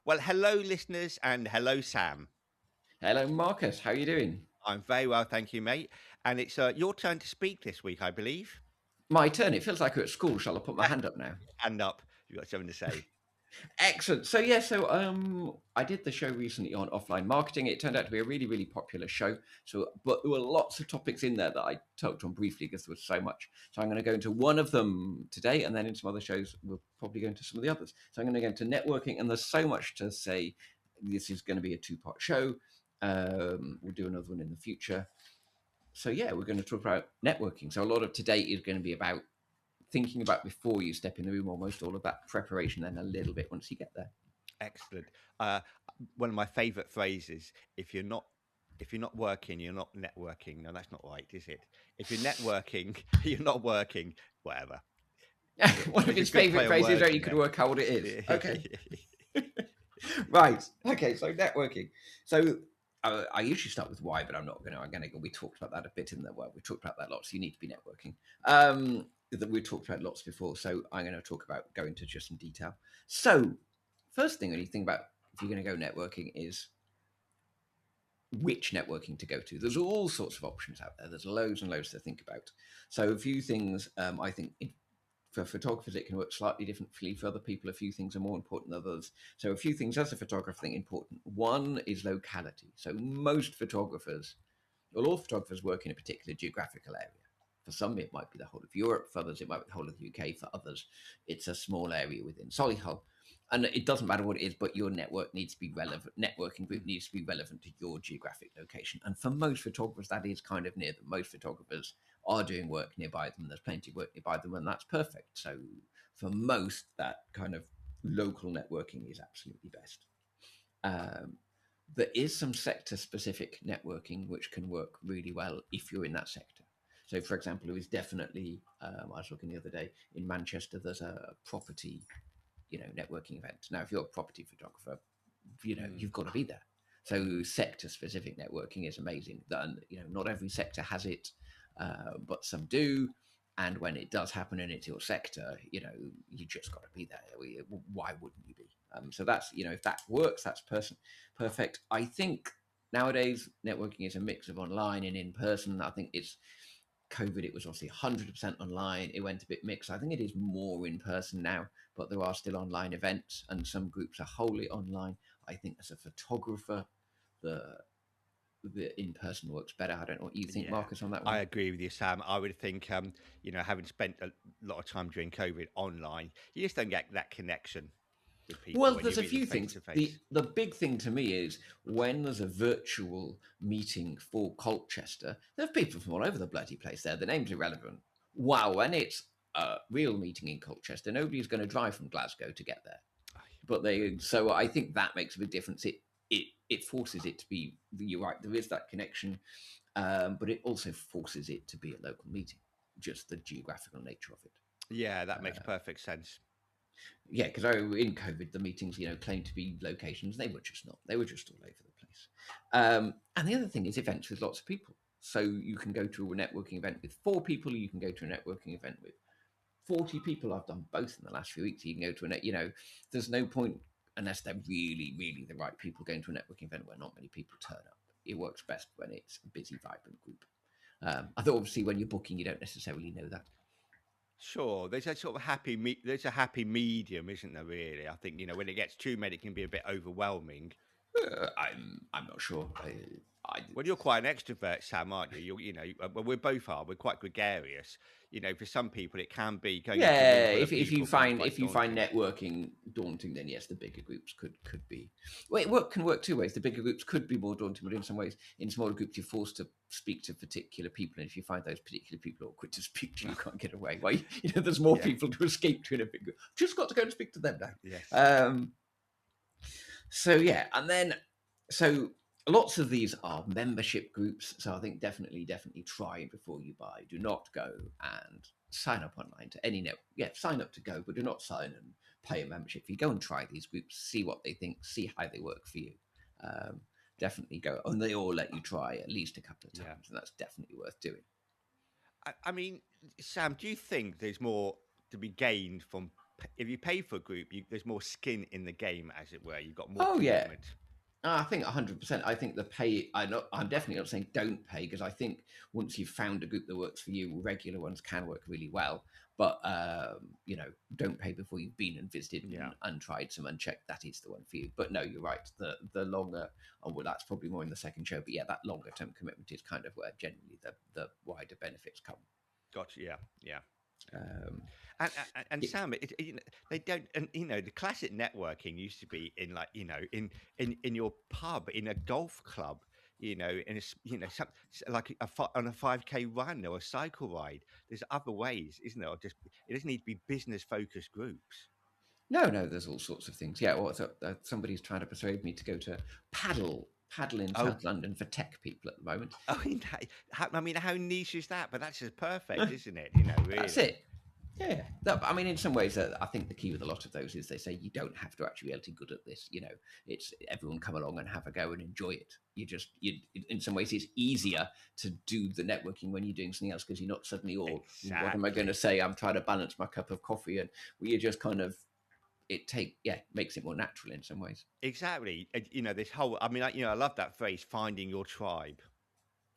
Well, hello, listeners, and hello, Sam. Hello, Marcus. How are you doing? I'm very well, thank you, mate. And it's your turn to speak this week, I believe. My turn. It feels like we're at school. Shall I put my hand up now? Hand up. You've got something to say. Excellent. I did the show recently on offline marketing. It turned out to be a really, really popular show. But there were lots of topics in there that I touched on briefly because there was so much. So I'm going to go into one of them today, and then in some other shows we'll probably go into some of the others. So I'm going to go into networking, and there's so much to say. This is going to be a two-part show. We'll do another one in the future. So yeah, we're going to talk about networking. So a lot of today is going to be about thinking about before you step in the room, almost all of that preparation, then a little bit once you get there. Excellent. One of my favourite phrases: if you're not working, you're not networking. No, that's not right, is it? If you're networking, you're not working. Whatever. One of It's a his good play favourite on phrases, words, right? You isn't could work out what it is. Okay. it? Right. Okay. So networking. So I usually start with why, but I'm not going to. I'm going to go. We talked about that a bit in the work. We talked about that lots. You need to be networking. That we talked about lots before. So I'm going to talk about go into just some detail. So first thing when you think about if you're going to go networking is which networking to go to. There's all sorts of options out there. There's loads and loads to think about. So a few things I think for photographers, it can work slightly differently. For other people, a few things are more important than others. So a few things as a photographer think important. One is locality. So most photographers, well, all photographers work in a particular geographical area. For some, it might be the whole of Europe. For others, it might be the whole of the UK. For others, it's a small area within Solihull. And it doesn't matter what it is, but your network needs to be relevant. Networking group needs to be relevant to your geographic location. And for most photographers, that is kind of near them. Most photographers are doing work nearby them. There's plenty of work nearby them, and that's perfect. So for most, that kind of local networking is absolutely best. There is some sector specific networking which can work really well if you're in that sector. So, for example, there is definitely, I was looking the other day in Manchester, there's a property, networking event. Now, if you're a property photographer, you've got to be there. So, sector specific networking is amazing. Not every sector has it, but some do. And when it does happen and it's your sector, you just got to be there. Why wouldn't you be? So that's, if that works, that's perfect. I think nowadays networking is a mix of online and in person. I think it's COVID, it was obviously 100% online. It went a bit mixed. I think it is more in person now, but there are still online events and some groups are wholly online. I think as a photographer, the in person works better. I don't know what you think, Yeah, Marcus, on that I one. agree with you, Sam. I would think, having spent a lot of time during COVID online, you just don't get that connection with people Well, when you there's a meet them few face things. to The face. the big thing to me is when there's a virtual meeting for Colchester, there's people from all over the bloody place there. The name's irrelevant. Wow, when it's a real meeting in Colchester, nobody's going to drive from Glasgow to get there. But so I think that makes a big difference. It forces it to be. You're right. There is that connection, but it also forces it to be a local meeting. Just the geographical nature of it. Yeah, that makes perfect sense. Yeah, because in COVID, the meetings, claimed to be locations. They were just not. They were just all over the place. And the other thing is events with lots of people. So you can go to a networking event with 4 people. You can go to a networking event with 40 people. I've done both in the last few weeks. You can go to there's no point unless they're really, really the right people going to a networking event where not many people turn up. It works best when it's a busy, vibrant group. I thought obviously when you're booking, you don't necessarily know that. Sure, there's a sort of there's a happy medium, isn't there? Really, I think when it gets too many, it can be a bit overwhelming. I'm not sure. Well, you're quite an extrovert, Sam, aren't you? Well, we both are. We're quite gregarious. For some people, it can be going into a room Yeah, full of if you people can be find quite daunting. networking daunting, then yes, the bigger groups could be. Well, it can work two ways. The bigger groups could be more daunting, but in some ways, in smaller groups, you're forced to speak to particular people, and if you find those particular people awkward to speak to, you can't get away. Well, there's more Yeah. people to escape to in a big group. Just got to go and speak to them now. Yes. So yeah, and then so lots of these are membership groups. So I think definitely try before you buy. Do not go and sign up online to any net. Yeah, sign up to go, but do not sign and pay a membership fee. Go and try these groups, see what they think, see how they work for you. Um, Definitely go, and they all let you try at least a couple of Yeah. times, and that's definitely worth doing. I mean, Sam, do you think there's more to be gained from if you pay for a group, there's more skin in the game, as it were. You've got more Oh yeah, commitment. I think 100%. I think the pay. I'm definitely not saying don't pay, because I think once you've found a group that works for you, regular ones can work really well. But don't pay before you've been and visited Yeah. and tried some and checked that is the one for you. But no, you're right. The longer, oh well, that's probably more in the second show. But yeah, that longer term commitment is kind of where generally the wider benefits come. Gotcha. Yeah. Yeah. Um, And yeah, Sam, they don't, and the classic networking used to be in, like, in your pub, in a golf club, in like on a 5K run or a cycle ride. There's other ways, isn't there? Or just it doesn't need to be business focused groups. no, there's all sorts of things. Yeah, well, somebody's trying to persuade me to go to paddle in Oh, South London for tech people at the moment. I mean, how niche is that? But that's just perfect, isn't it? That's Really. it. Yeah. I mean, in some ways, I think the key with a lot of those is they say you don't have to actually be able to be good at this. It's everyone come along and have a go and enjoy it. In some ways, it's easier to do the networking when you're doing something else, because you're not suddenly all, what am I going to Exactly. say? I'm trying to balance my cup of coffee, and you just kind of makes it more natural in some ways. Exactly. This whole. I mean, I love that phrase, finding your tribe.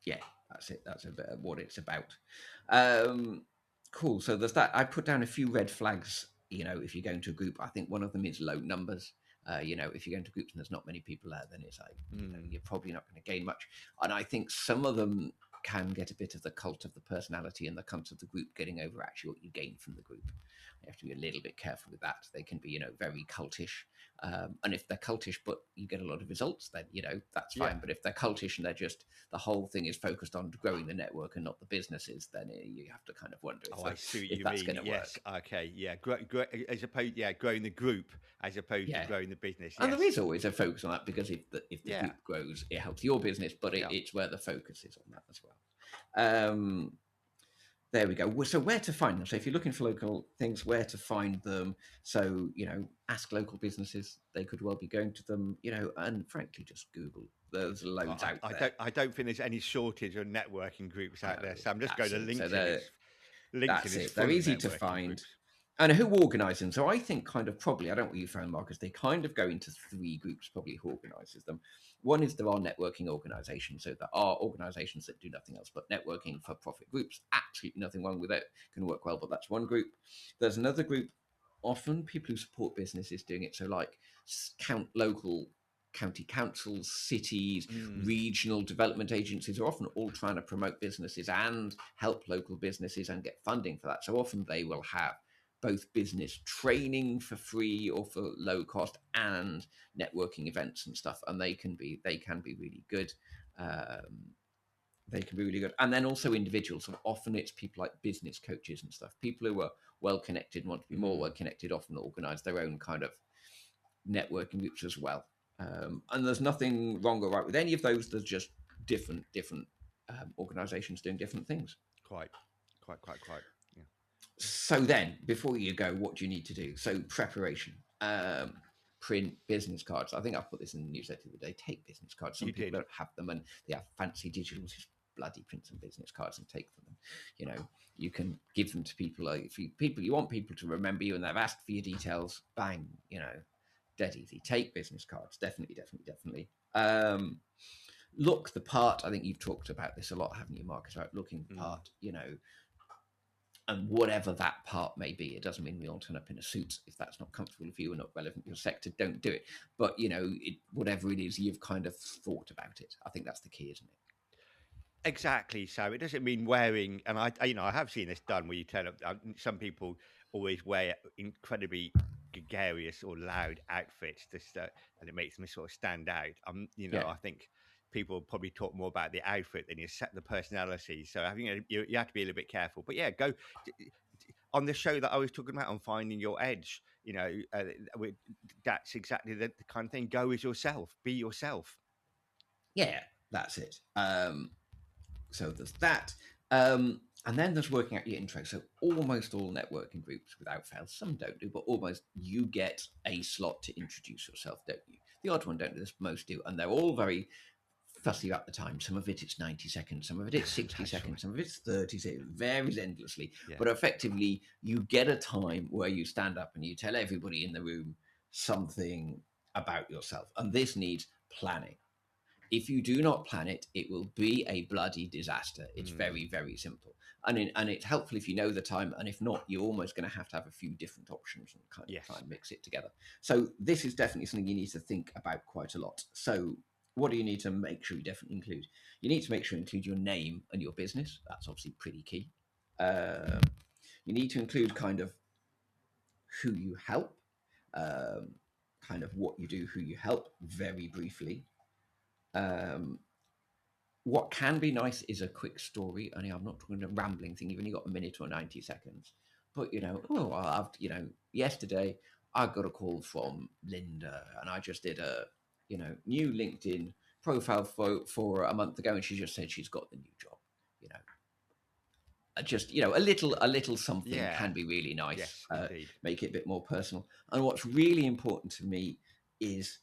Yeah, that's it. That's a bit of what it's about. Um, cool. So there's that. I put down a few red flags. If you go into a group, I think one of them is low numbers. If you go into groups and there's not many people there, then it's like, Mm. you're probably not going to gain much. And I think some of them can get a bit of the cult of the personality and the cult of the group getting over actually what you gain from the group. You have to be a little bit careful with that. They can be, very cultish. And if they're cultish, but you get a lot of results, then, that's Yeah. fine. But if they're cultish and they're just, the whole thing is focused on growing the network and not the businesses, then you have to kind of wonder Oh, I see what if you that's mean. going to Yes. work. Okay. Yeah. As opposed, yeah, growing the group as opposed to Yeah. growing the business. And there Yes. is always a focus on that, because if the Yeah. group grows, it helps your business, but Yeah. it's where the focus is on that as well. There we go. So where to find them? So if you're looking for local things, where to find them? So ask local businesses. They could well be going to them. And frankly, just Google. There's loads out there. I don't think there's any shortage of networking groups out there. Oh, So I'm just going that's to it. So LinkedIn. LinkedIn that's is it. They're full of easy to networking find. groups. And who organise them? So I think kind of probably, I don't know what you found, Marcus, they kind of go into three groups, probably, who organises them. One is there are networking organisations. So there are organisations that do nothing else but networking for profit groups. Absolutely nothing wrong with it. Can work well, but that's one group. There's another group, often people who support businesses doing it. So like local county councils, cities, Mm. regional development agencies are often all trying to promote businesses and help local businesses and get funding for that. So often they will have both business training for free or for low cost and networking events and stuff, and they can be really good. Um, they can be really good. And then also individuals. So often it's people like business coaches and stuff. People who are well connected and want to be more well Mm. connected often organise their own kind of networking groups as well. And there's nothing wrong or right with any of those. There's just different organisations doing different things. Quite. Yeah. So then, before you go, what do you need to do? So preparation. Print business cards. I think I put this in the newsletter the other day. Take business cards. Some You people did. don't have them, and they have fancy digitals. Just bloody print some business cards and take them. You can give them to people. Like, if you want people to remember you, and they've asked for your details, bang. Dead easy. Take business cards. Definitely. Look the part. I think you've talked about this a lot, haven't you, Marcus? About looking the Mm. part. And whatever that part may be, it doesn't mean we all turn up in a suit. If that's not comfortable for you and not relevant to your sector, don't do it. But whatever it is, you've kind of thought about it. I think that's the key, isn't it? Exactly. So it doesn't mean wearing, and I have seen this done where you turn up. Some people always wear incredibly gregarious or loud outfits, and it makes them sort of stand out. Yeah, I think people probably talk more about the outfit than you set the personality. So I think you have to be a little bit careful. But yeah, go on the show that I was talking about on finding your edge. That's exactly the kind of thing. Go as yourself. Be yourself. yeah, that's it. So there's that. And then there's working out your intro. So almost all networking groups, without fail, some don't do, but almost, you get a slot to introduce yourself, don't you? The odd one don't do this, most do, and they're all very fussy about the time. Some of it's 90 seconds, some of it's 60 That's seconds, right. some of it's 30 seconds. It varies endlessly. Yeah. But effectively, you get a time where you stand up and you tell everybody in the room something about yourself. And this needs planning. If you do not plan it, it will be a bloody disaster. It's Mm. very, very simple. And it's helpful if you know the time. And if not, you're almost going to have a few different options and kind of try Yes. and mix it together. So this is definitely something you need to think about quite a lot. So what do you need to make sure you definitely include? You need to make sure you include your name and your business. That's obviously pretty key. You need to include kind of who you help, um, kind of what you do, who you help, very briefly. Um, what can be nice is a quick story. And I'm not talking a rambling thing. You've only got a minute or 90 seconds. But, yesterday I got a call from Linda and I just did a, new LinkedIn profile for a month ago. And she just said she's got the new job, you know. Just a little something Yeah. can be really nice. Yes, indeed. Make it a bit more personal. And what's really important to me is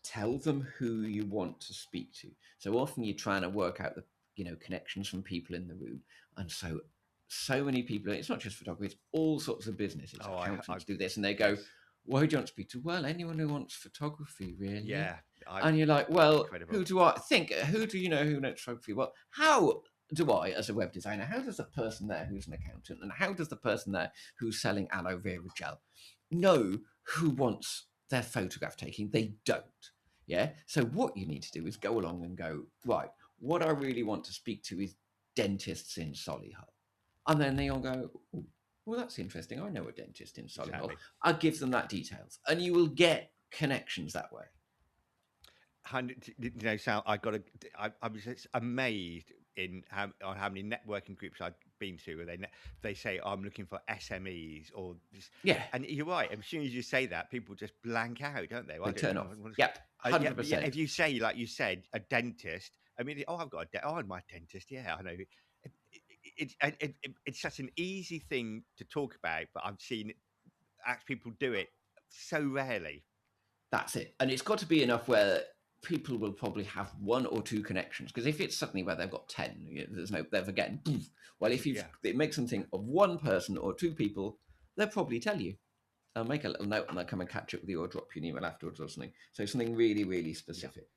tell them who you want to speak to. So often you're trying to work out the connections from people in the room, and so many people. It's not just photography; it's all sorts of businesses. Oh, I Accountants do this, and they go, yes. "Why do you want to speak to?" Well, anyone who wants photography, really. Yeah. I And you're like, "Well, incredible. who do I think? Who do you know who knows photography? Well, how do I, as a web designer, how does the person there who's an accountant, and how does the person there who's selling aloe vera gel know who wants their photograph taking? They don't. Yeah. So what you need to do is go along and go, right, what I really want to speak to is dentists in Solihull. And then they all go, "Ooh, well, that's interesting. I know a dentist in Solihull." Exactly. I'll give them that details. And you will get connections that way. Sal, I was just amazed on how many networking groups I've been to where they say, "I'm looking for SMEs," or this, Yeah. and you're right. As soon as you say that, people just blank out, don't they? Well, I They don't turn know. off. Yep. Yeah, but yeah, if 100%. you say, like you said, a dentist. I mean, oh, I've got oh, my dentist. Yeah, I know. It's such an easy thing to talk about, but I've seen people do it so rarely. That's it. And it's got to be enough where people will probably have one or two connections. Because if it's suddenly where they've got 10, there's no, they're forgetting. Poof. Well, if Yeah. it makes them think of one person or two people, they'll probably tell you. They'll make a little note and they'll come and catch up with you or drop you an email afterwards or something. So something really, really Yeah. specific.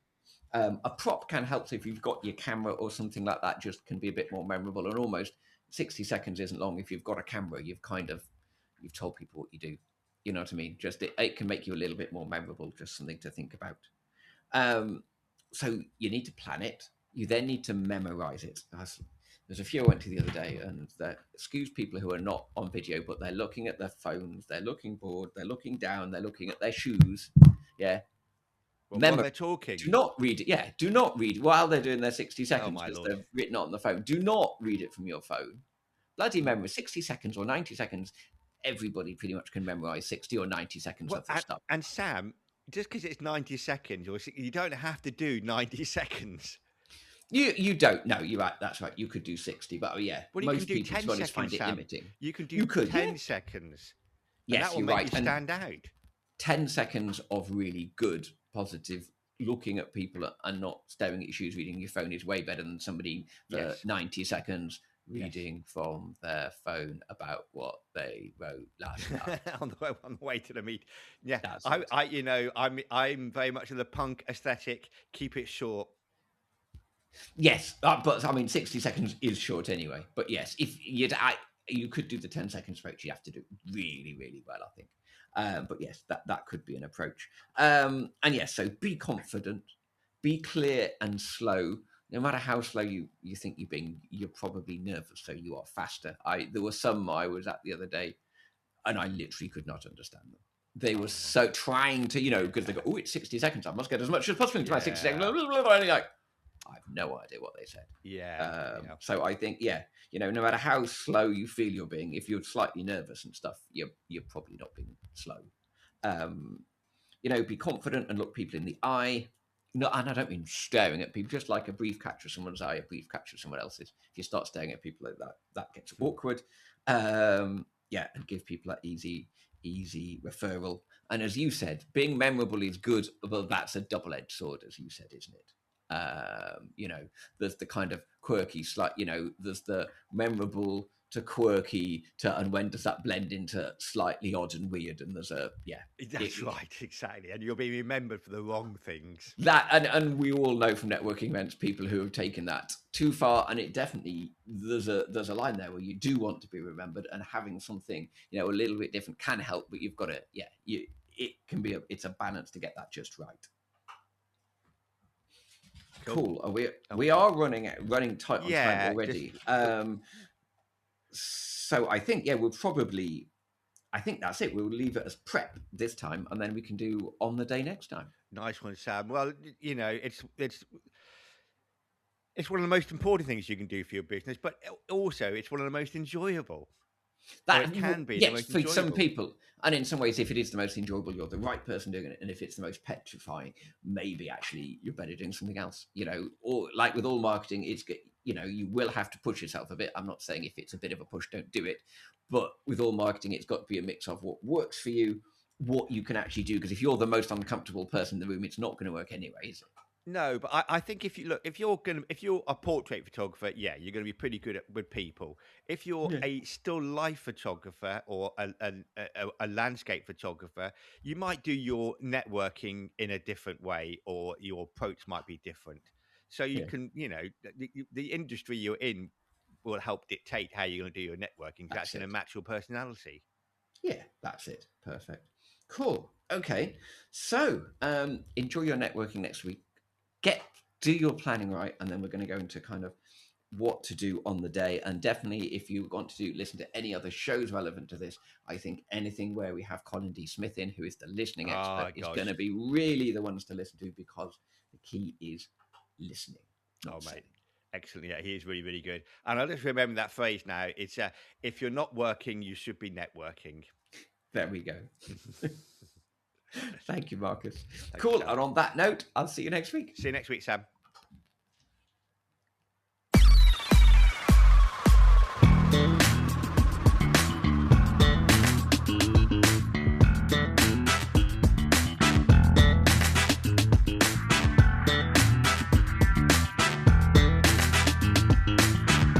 A prop can help. So if you've got your camera or something like that, just can be a bit more memorable. And almost 60 seconds isn't long. If you've got a camera, you've told people what you do. You know what I mean? Just it can make you a little bit more memorable. Just something to think about. So you need to plan it. You then need to memorize it. There's a few I went to the other day, and excuse people who are not on video, but they're looking at their phones, they're looking bored, they're looking down, they're looking at their shoes. Yeah, Well, while memorize. they're talking. Do not read it. Yeah, do not read while they're doing their 60 Oh seconds my because lord. they've written it on the phone. Do not read it from your phone. Bloody memory, 60 seconds or 90 seconds. Everybody pretty much can memorize 60 or 90 seconds Well, of the stuff. and Sam, just because it's 90 seconds, you don't have to do 90 seconds. You don't. No, you're right. That's right. You could do 60, but yeah, Well, you can most do people, to 10 be honest, find seconds, it Sam. limiting. You can do You could, 10 yeah. seconds, and that Yes, will you're make right. you And stand out. 10 seconds of really good, positive looking at people and not staring at your shoes, reading your phone is way better than somebody for Yes. 90 seconds Yes. reading from their phone about what they wrote last night. on the way to the meet. Yeah, That's it. I'm very much of the punk aesthetic. Keep it short. Yes, but I mean, 60 seconds is short anyway. But yes, if you could do the 10 seconds approach, you have to do it really, really well, I think. But yes, that could be an approach. And yes, so be confident, be clear and slow. No matter how slow you think you're being, you're probably nervous, so you are faster. There were some I was at the other day, and I literally could not understand them. They were so trying to, because they go, "Oh, it's 60 seconds. I must get as much as possible into my 60 seconds." Blah, blah, blah, blah. And you're like, I have no idea what they said. Yeah. So I think, no matter how slow you feel you're being, if you're slightly nervous and stuff, you're probably not being slow. Be confident and look people in the eye. No, and I don't mean staring at people, just like a brief catch of someone's eye, a brief catch of someone else's. If you start staring at people like that, that gets awkward. And give people that easy referral. And as you said, being memorable is good, but that's a double-edged sword, as you said, isn't it? You know, there's the kind of quirky, there's the memorable to quirky to, and when does that blend into slightly odd and weird? And there's That's right, exactly. And you'll be remembered for the wrong things. that, and we all know from networking events people who have taken that too far, and it definitely, there's a line there where you do want to be remembered, and having something, a little bit different can help, but you've got to, it can be it's a balance to get that just right. Cool. We are running tight on time already. So I think I think that's it. We'll leave it as prep this time, and then we can do on the day next time. Nice one, Sam. Well, it's one of the most important things you can do for your business, but also it's one of the most enjoyable. It can be the most enjoyable. For some people, and in some ways, if it is the most enjoyable, you're the right person doing it. And if it's the most petrifying, maybe actually you're better doing something else. Or like with all marketing, it's you will have to push yourself a bit. I'm not saying if it's a bit of a push, don't do it. But with all marketing, it's got to be a mix of what works for you, what you can actually do. Because if you're the most uncomfortable person in the room, it's not going to work anyway, is it? No, but I think if you're a portrait photographer, yeah, you're going to be pretty good with people. If you're a still life photographer or a landscape photographer, you might do your networking in a different way, or your approach might be different. So you can, the industry you're in will help dictate how you're going to do your networking. That's going to match your personality. Yeah, that's it. Perfect. Cool. Okay. So enjoy your networking next week. Do your planning right, and then we're going to go into kind of what to do on the day. And definitely, if you want to listen to any other shows relevant to this, I think anything where we have Colin D. Smith in, who is the listening expert, is going to be really the ones to listen to, because the key is listening. Mate. Excellent. Yeah, he is really, really good. And I'll just remember that phrase now. It's if you're not working, you should be networking. There we go. Thank you, Marcus. Cool. And on that note, I'll see you next week. See you next week, Sam.